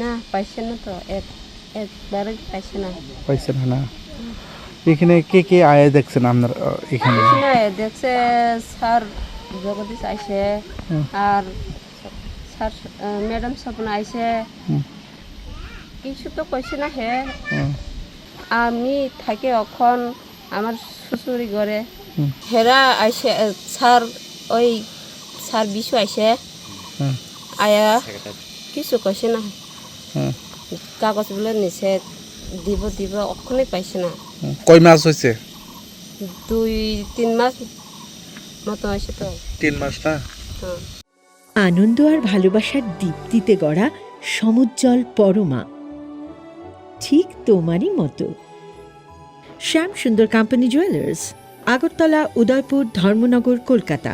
না পাইছে না তো একবারে পাইছে না। পাইছেন না? এখানে কে কে আয় দেখছেন আপনার এখানে? না দেখছে স্যার জগদীশ আইছে হুম। আর স্যার ম্যাডাম স্বপ্ন আইছে। হুম। কিছু তো কইছে না হে। হুম। আমি থাকি এখন আমার শ্বশুরি ঘরে। হুম। হেরা আইছে স্যার ওই স্যার বিশু আইছে। হুম। আয়া কিছু কইছে না। হুম। কাগজগুলো নিচে দিব অক্ষণে পাইছে না। কয় মাস হয়েছে? 2-3 মাস মতো হয়েছে তো। 3 মাস না? হ্যাঁ। আনন্দ আর ভালোবাসার দীপ্তিতে গড়া সমুজ্জ্বল পরমা, ঠিক তোমারই মতো। শ্যাম সুন্দর কোম্পানি জুয়েলার্স, আগরতলা, উদয়পুর, ধর্মনগর, কলকাতা।